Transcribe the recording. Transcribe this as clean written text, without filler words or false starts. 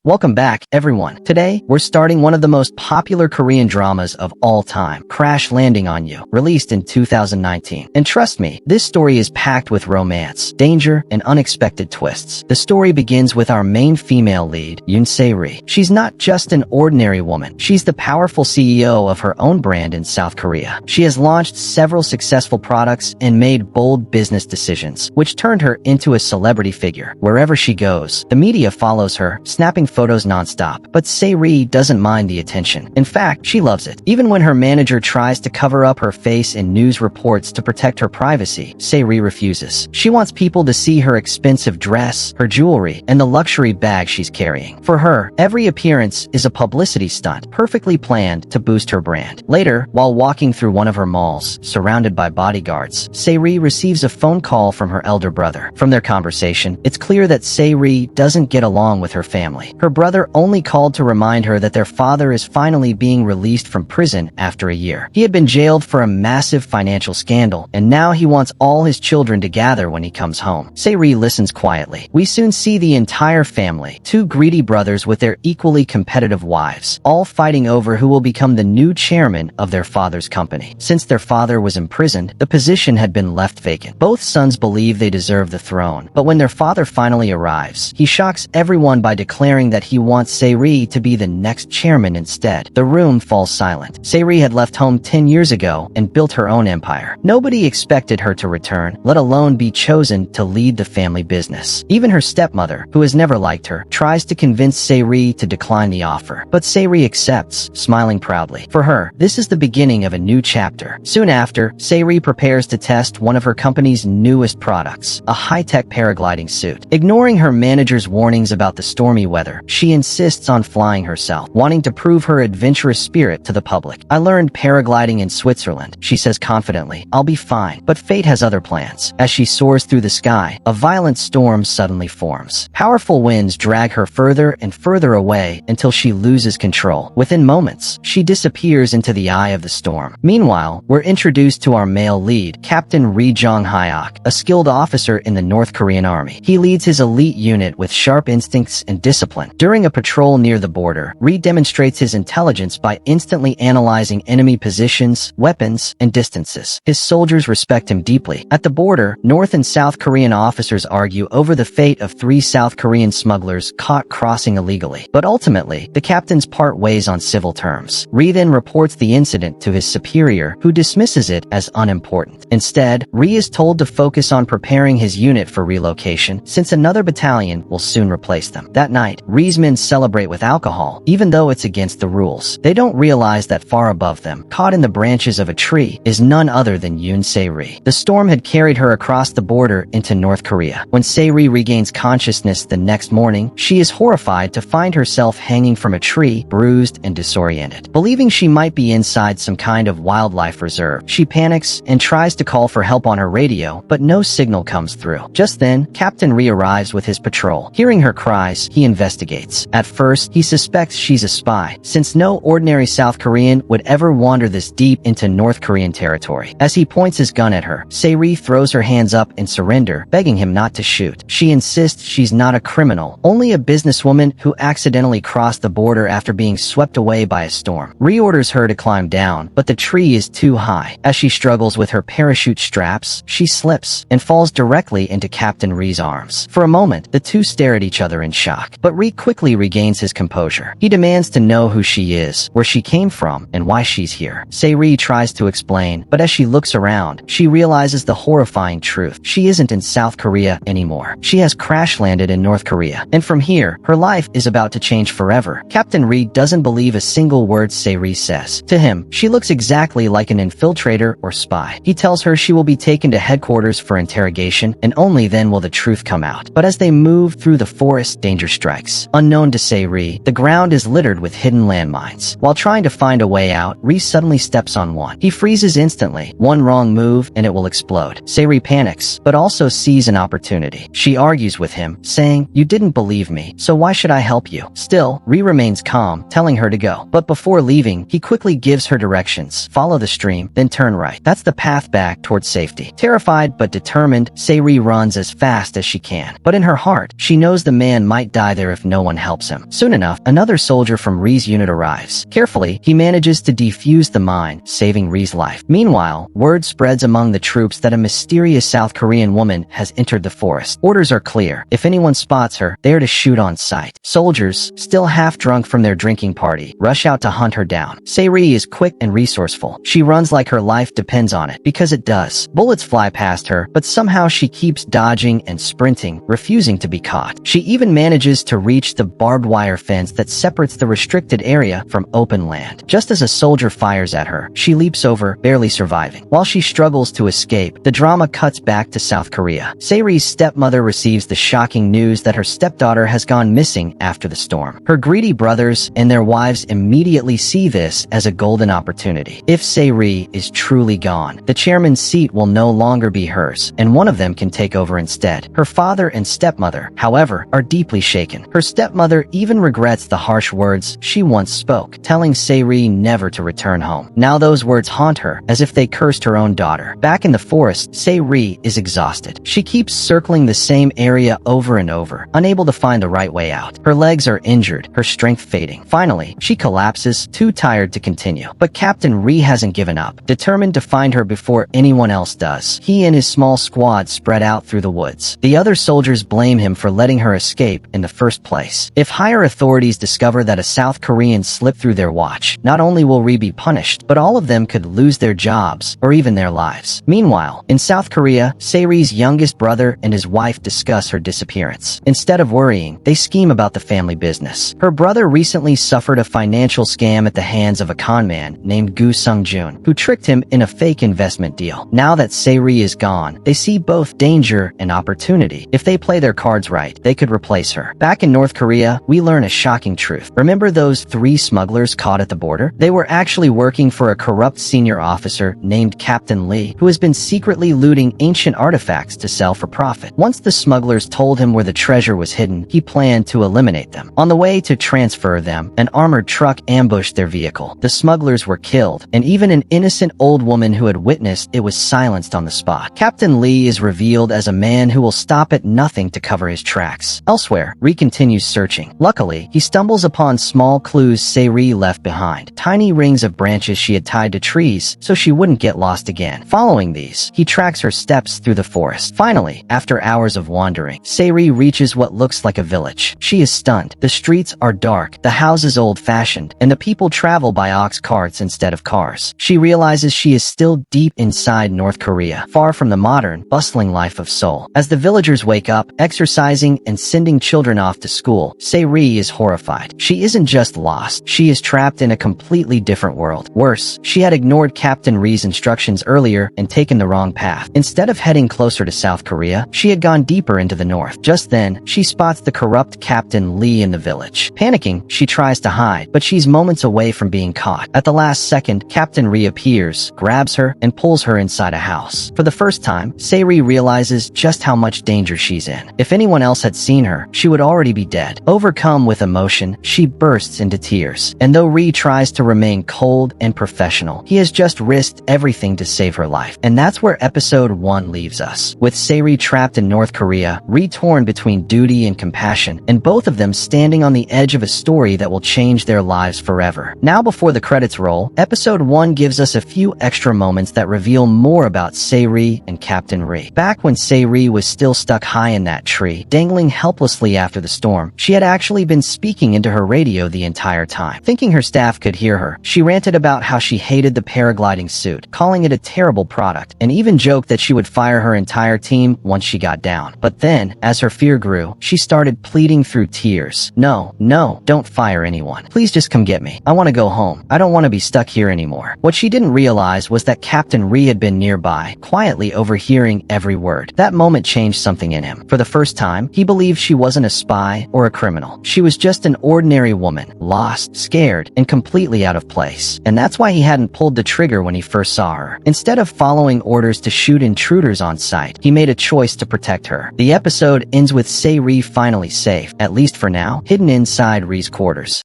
Welcome back, everyone. Today, we're starting one of the most popular Korean dramas of all time, Crash Landing on You, released in 2019. And trust me, this story is packed with romance, danger, and unexpected twists. The story begins with our main female lead, Yoon Se-ri. She's not just an ordinary woman. She's the powerful CEO of her own brand in South Korea. She has launched several successful products and made bold business decisions, which turned her into a celebrity figure. Wherever she goes, the media follows her, snapping photos nonstop. But Se-ri doesn't mind the attention. In fact, she loves it. Even when her manager tries to cover up her face in news reports to protect her privacy, Se-ri refuses. She wants people to see her expensive dress, her jewelry, and the luxury bag she's carrying. For her, every appearance is a publicity stunt, perfectly planned to boost her brand. Later, while walking through one of her malls, surrounded by bodyguards, Se-ri receives a phone call from her elder brother. From their conversation, it's clear that Se-ri doesn't get along with her family. Her brother only called to remind her that their father is finally being released from prison after a year. He had been jailed for a massive financial scandal, and now he wants all his children to gather when he comes home. Se-ri listens quietly. We soon see the entire family, two greedy brothers with their equally competitive wives, all fighting over who will become the new chairman of their father's company. Since their father was imprisoned, the position had been left vacant. Both sons believe they deserve the throne, but when their father finally arrives, he shocks everyone by declaring that he wants Se-ri to be the next chairman instead. The room falls silent. Se-ri had left home 10 years ago and built her own empire. Nobody expected her to return, let alone be chosen to lead the family business. Even her stepmother, who has never liked her, tries to convince Se-ri to decline the offer. But Se-ri accepts, smiling proudly. For her, this is the beginning of a new chapter. Soon after, Se-ri prepares to test one of her company's newest products, a high-tech paragliding suit. Ignoring her manager's warnings about the stormy weather, she insists on flying herself, wanting to prove her adventurous spirit to the public. "I learned paragliding in Switzerland," she says confidently. "I'll be fine." But fate has other plans. As she soars through the sky, a violent storm suddenly forms. Powerful winds drag her further and further away until she loses control. Within moments, she disappears into the eye of the storm. Meanwhile, we're introduced to our male lead, Captain Ri Jong-hyok, a skilled officer in the North Korean army. He leads his elite unit with sharp instincts and discipline. During a patrol near the border, Ri demonstrates his intelligence by instantly analyzing enemy positions, weapons, and distances. His soldiers respect him deeply. At the border, North and South Korean officers argue over the fate of 3 South Korean smugglers caught crossing illegally. But ultimately, the captains part ways on civil terms. Ri then reports the incident to his superior, who dismisses it as unimportant. Instead, Ri is told to focus on preparing his unit for relocation, since another battalion will soon replace them. That night, Ri's men celebrate with alcohol, even though it's against the rules. They don't realize that far above them, caught in the branches of a tree, is none other than Yoon Se-ri. The storm had carried her across the border into North Korea. When Se-ri regains consciousness the next morning, she is horrified to find herself hanging from a tree, bruised and disoriented. Believing she might be inside some kind of wildlife reserve, she panics and tries to call for help on her radio, but no signal comes through. Just then, Captain Ri arrives with his patrol. Hearing her cries, he investigates. At first, he suspects she's a spy, since no ordinary South Korean would ever wander this deep into North Korean territory. As he points his gun at her, Se-ri throws her hands up in surrender, begging him not to shoot. She insists she's not a criminal, only a businesswoman who accidentally crossed the border after being swept away by a storm. Ri orders her to climb down, but the tree is too high. As she struggles with her parachute straps, she slips and falls directly into Captain Ri's arms. For a moment, the two stare at each other in shock, but Ri quickly regains his composure. He demands to know who she is, where she came from, and why she's here. Se-ri tries to explain, but as she looks around, she realizes the horrifying truth. She isn't in South Korea anymore. She has crash landed in North Korea, and from here, her life is about to change forever. Captain Ri doesn't believe a single word Se-ri says. To him, she looks exactly like an infiltrator or spy. He tells her she will be taken to headquarters for interrogation, and only then will the truth come out. But as they move through the forest, danger strikes. Unknown to Se-ri, the ground is littered with hidden landmines. While trying to find a way out, Ri suddenly steps on one. He freezes instantly. One wrong move and it will explode. Se-ri panics, but also sees an opportunity. She argues with him, saying, "You didn't believe me, so why should I help you?" Still, Ri remains calm, telling her to go. But before leaving, he quickly gives her directions. Follow the stream, then turn right. That's the path back towards safety. Terrified but determined, Se-ri runs as fast as she can. But in her heart, she knows the man might die there if no no one helps him. Soon enough, another soldier from Ri's unit arrives. Carefully, he manages to defuse the mine, saving Ri's life. Meanwhile, word spreads among the troops that a mysterious South Korean woman has entered the forest. Orders are clear. If anyone spots her, they are to shoot on sight. Soldiers, still half drunk from their drinking party, rush out to hunt her down. Se-ri is quick and resourceful. She runs like her life depends on it, because it does. Bullets fly past her, but somehow she keeps dodging and sprinting, refusing to be caught. She even manages to reach the barbed wire fence that separates the restricted area from open land. Just as a soldier fires at her, she leaps over, barely surviving. While she struggles to escape, the drama cuts back to South Korea. Se-ri's stepmother receives the shocking news that her stepdaughter has gone missing after the storm. Her greedy brothers and their wives immediately see this as a golden opportunity. If Se-ri is truly gone, the chairman's seat will no longer be hers, and one of them can take over instead. Her father and stepmother, however, are deeply shaken. Her stepmother even regrets the harsh words she once spoke, telling Se-ri never to return home. Now those words haunt her, as if they cursed her own daughter. Back in the forest, Se-ri is exhausted. She keeps circling the same area over and over, unable to find the right way out. Her legs are injured, her strength fading. Finally, she collapses, too tired to continue. But Captain Ri hasn't given up, determined to find her before anyone else does. He and his small squad spread out through the woods. The other soldiers blame him for letting her escape in the first place. If higher authorities discover that a South Korean slipped through their watch, not only will Ri be punished, but all of them could lose their jobs or even their lives. Meanwhile, in South Korea, Se-ri's youngest brother and his wife discuss her disappearance. Instead of worrying, they scheme about the family business. Her brother recently suffered a financial scam at the hands of a con man named Gu Sung-jun, who tricked him in a fake investment deal. Now that Se-ri is gone, they see both danger and opportunity. If they play their cards right, they could replace her. Back in North Korea, we learn a shocking truth. Remember those 3 smugglers caught at the border? They were actually working for a corrupt senior officer named Captain Lee, who has been secretly looting ancient artifacts to sell for profit. Once the smugglers told him where the treasure was hidden, he planned to eliminate them. On the way to transfer them, an armored truck ambushed their vehicle. The smugglers were killed, and even an innocent old woman who had witnessed it was silenced on the spot. Captain Lee is revealed as a man who will stop at nothing to cover his tracks. Elsewhere, Ri continues searching. Luckily, he stumbles upon small clues Se-ri left behind, tiny rings of branches she had tied to trees so she wouldn't get lost again. Following these, he tracks her steps through the forest. Finally, after hours of wandering, Se-ri reaches what looks like a village. She is stunned. The streets are dark, the houses old-fashioned, and the people travel by ox carts instead of cars. She realizes she is still deep inside North Korea, far from the modern, bustling life of Seoul. As the villagers wake up, exercising and sending children off to school, Se-ri is horrified. She isn't just lost, she is trapped in a completely different world. Worse, she had ignored Captain Ri's instructions earlier and taken the wrong path. Instead of heading closer to South Korea, she had gone deeper into the north. Just then, she spots the corrupt Captain Lee in the village. Panicking, she tries to hide, but she's moments away from being caught. At the last second, Captain Ri appears, grabs her, and pulls her inside a house. For the first time, Se-ri realizes just how much danger she's in. If anyone else had seen her, she would already be dead. Overcome with emotion, she bursts into tears. And though Ri tries to remain cold and professional, he has just risked everything to save her life. And that's where episode 1 leaves us. With Se-ri trapped in North Korea, Ri torn between duty and compassion, and both of them standing on the edge of a story that will change their lives forever. Now before the credits roll, episode 1 gives us a few extra moments that reveal more about Se-ri and Captain Ri. Back when Se-ri was still stuck high in that tree, dangling helplessly after the storm, she had actually been speaking into her radio the entire time. Thinking her staff could hear her, she ranted about how she hated the paragliding suit, calling it a terrible product, and even joked that she would fire her entire team once she got down. But then, as her fear grew, she started pleading through tears. No, don't fire anyone. Please just come get me. I want to go home. I don't want to be stuck here anymore. What she didn't realize was that Captain Ri had been nearby, quietly overhearing every word. That moment changed something in him. For the first time, he believed she wasn't a spy or a criminal. She was just an ordinary woman, lost, scared, and completely out of place. And that's why he hadn't pulled the trigger when he first saw her. Instead of following orders to shoot intruders on sight, he made a choice to protect her. The episode ends with Se-ri finally safe, at least for now, hidden inside Ri's quarters.